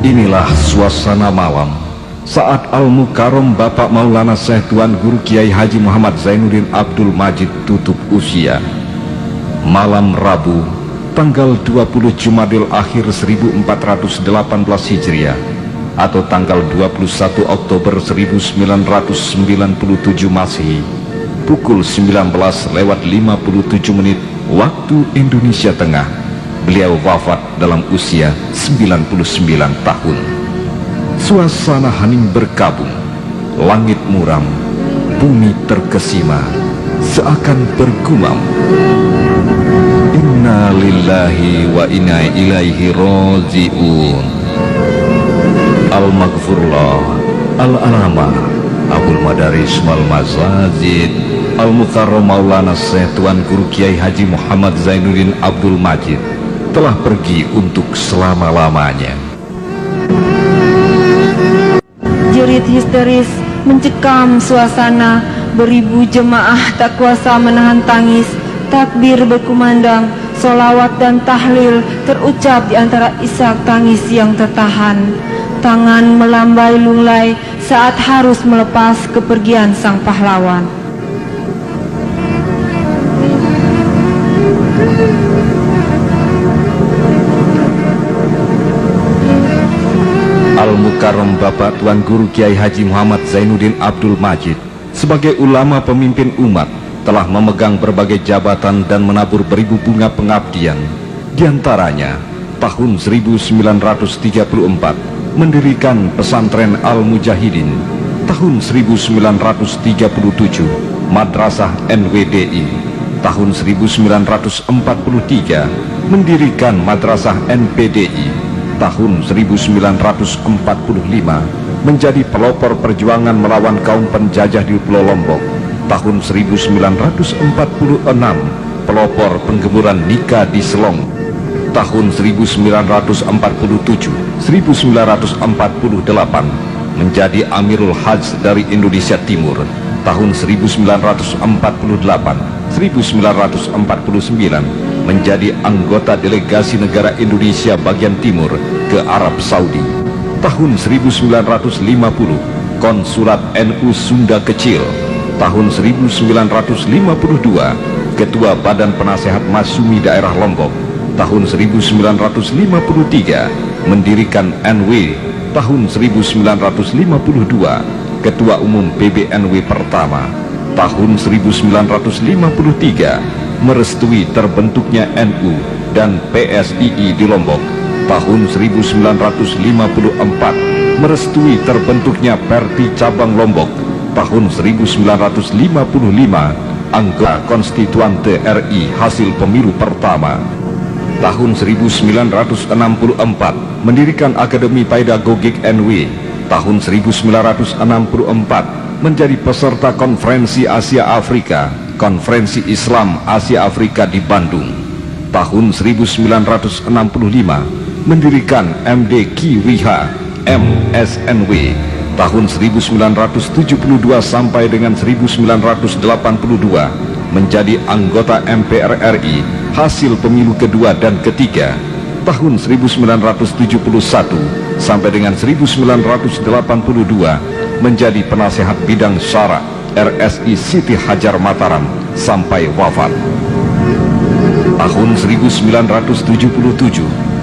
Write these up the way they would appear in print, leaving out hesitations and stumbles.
Inilah suasana malam saat Al-Mukarram Bapak Maulana Syekh Tuan Guru Kiai Haji Muhammad Zainuddin Abdul Majid tutup usia. Malam Rabu, tanggal 20 Jumadil Akhir 1418 Hijriah atau tanggal 21 Oktober 1997 Masehi, pukul 19:57 waktu Indonesia Tengah, beliau wafat dalam usia 99 tahun. Suasana hening berkabung, langit muram, bumi terkesima, seakan bergumam, Inna lillahi wa inna ilaihi raji'un. Al-Maghfurullah Al-Alama Abul Madaris wal Mazazid Al-Mukarram Maulana Syekh Tuan Guru Kiai Haji Muhammad Zainuddin Abdul Majid telah pergi untuk selama-lamanya. Jerit histeris mencekam suasana, beribu jemaah tak kuasa menahan tangis. Takbir berkumandang, solawat dan tahlil terucap di antara isak tangis yang tertahan. Tangan melambai lunglai saat harus melepas kepergian sang pahlawan. Al-Mukarram Bapak Tuan Guru Kiai Haji Muhammad Zainuddin Abdul Majid sebagai ulama pemimpin umat telah memegang berbagai jabatan dan menabur beribu bunga pengabdian. Di antaranya, tahun 1934 mendirikan pesantren Al-Mujahidin, tahun 1937 Madrasah NWDI, tahun 1943 mendirikan Madrasah NPDI, tahun 1945 menjadi pelopor perjuangan melawan kaum penjajah di Pulau Lombok, tahun 1946 pelopor penggemburan nikah di Selong, tahun 1947-1948 menjadi Amirul Hajj dari Indonesia Timur, tahun 1948-1949 menjadi anggota delegasi negara Indonesia bagian Timur ke Arab Saudi, tahun 1950 Konsulat NU Sunda Kecil, tahun 1952 Ketua Badan Penasehat Masyumi Daerah Lombok, tahun 1953 mendirikan NW, tahun 1952 Ketua Umum PBNW pertama, tahun 1953 merestui terbentuknya NU dan PSII di Lombok, tahun 1954 merestui terbentuknya Perti Cabang Lombok, tahun 1955 anggota konstituante RI hasil pemilu pertama, tahun 1964 mendirikan Akademi Pedagogik NW, tahun 1964 menjadi peserta Konferensi Asia Afrika, Konferensi Islam Asia Afrika di Bandung, tahun 1965 mendirikan MD Kiwiha MSNW, tahun 1972 sampai dengan 1982 menjadi anggota MPR RI hasil pemilu kedua dan ketiga, tahun 1971 sampai dengan 1982 menjadi penasehat bidang syara RSI Siti Hajar Mataram sampai wafat. Tahun 1977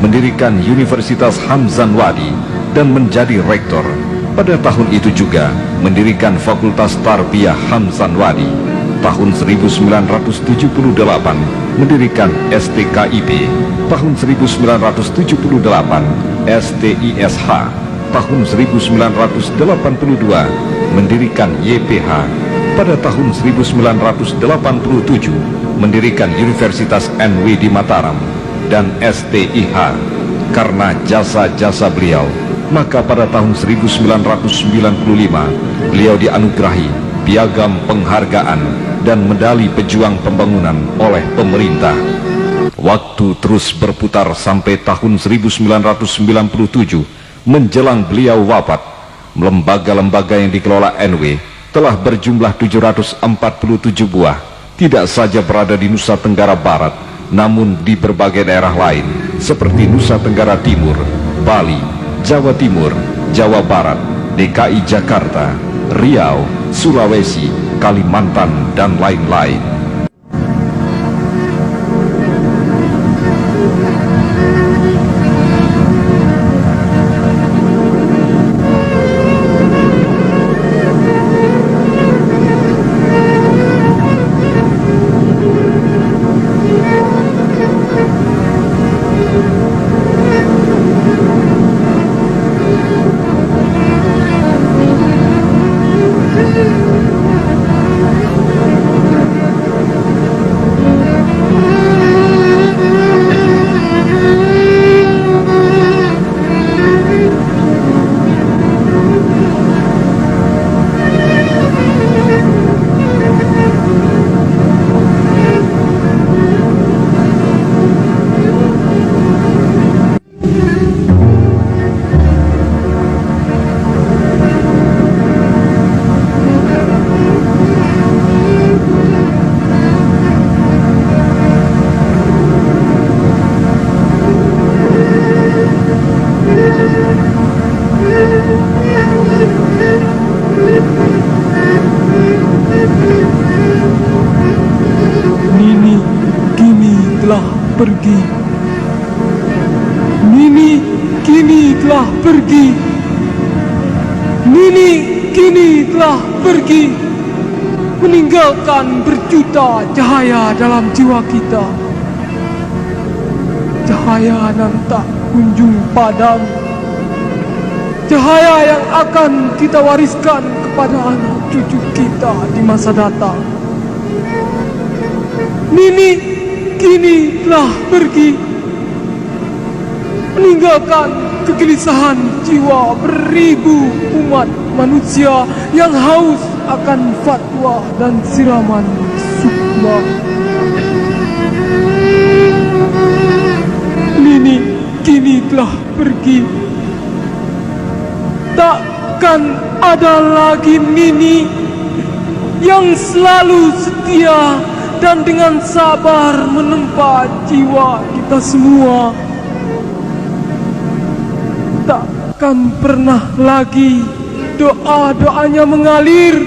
mendirikan Universitas Hamzan Wadi dan menjadi rektor. Pada tahun itu juga mendirikan Fakultas Tarbiyah Hamzan Wadi. Tahun 1978 mendirikan STKIP. Tahun 1978 STISH. Tahun 1982 mendirikan YPH. Pada tahun 1987 mendirikan Universitas NW di Mataram dan STIH. Karena jasa-jasa beliau, maka pada tahun 1995 beliau dianugerahi piagam penghargaan dan medali pejuang pembangunan oleh pemerintah. Waktu terus berputar sampai tahun 1997 menjelang beliau wafat. Lembaga-lembaga yang dikelola NW telah berjumlah 747 buah, tidak saja berada di Nusa Tenggara Barat, namun di berbagai daerah lain seperti Nusa Tenggara Timur, Bali, Jawa Timur, Jawa Barat, DKI Jakarta, Riau, Sulawesi, Kalimantan, dan lain-lain. Nini kini telah pergi. Nini kini telah pergi. Nini kini telah pergi, meninggalkan berjuta cahaya dalam jiwa kita. Cahaya yang tak kunjung padam. Cahaya yang akan kita wariskan kepada anak cucu kita di masa datang. Nini kini telah pergi, meninggalkan kegelisahan jiwa beribu umat manusia yang haus akan fatwa dan siraman sukma. Nini kini telah pergi. Takkan ada lagi Nini yang selalu setia dan dengan sabar menempa jiwa kita semua. Takkan pernah lagi doa-doanya mengalir,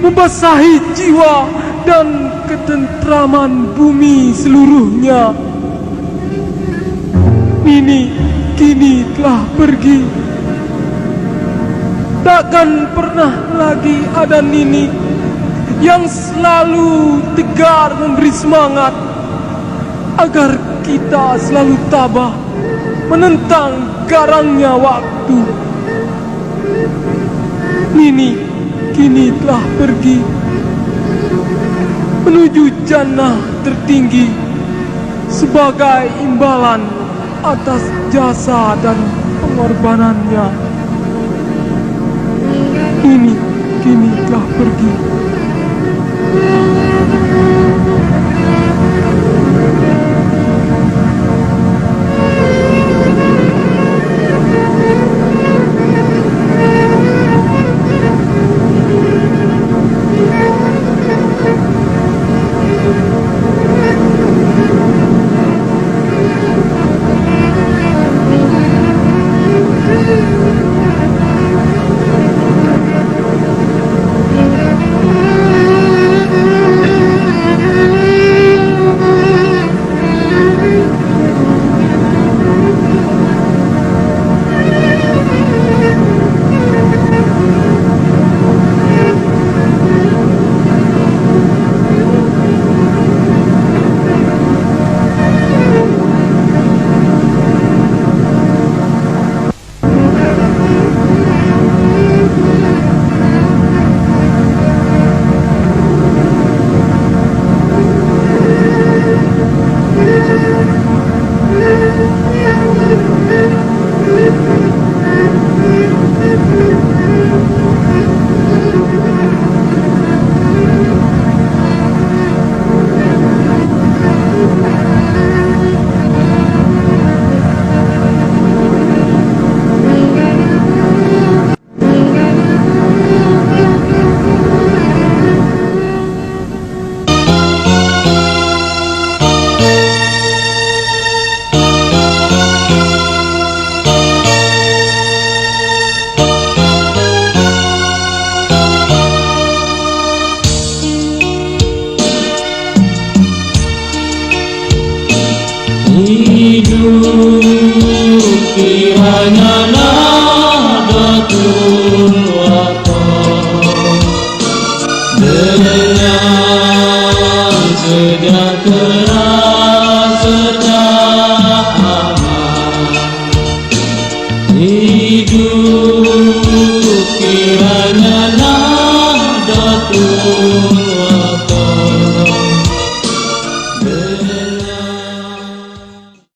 membasahi jiwa dan ketentraman bumi seluruhnya. Nini kini telah pergi. Takkan pernah lagi ada Nini yang selalu tegar memberi semangat agar kita selalu tabah menentang garangnya waktu. Nini kini telah pergi menuju jannah tertinggi sebagai imbalan atas jasa dan pengorbanannya. Nini kini telah pergi. keras sejak aman, hidup kiranya Nahdlatul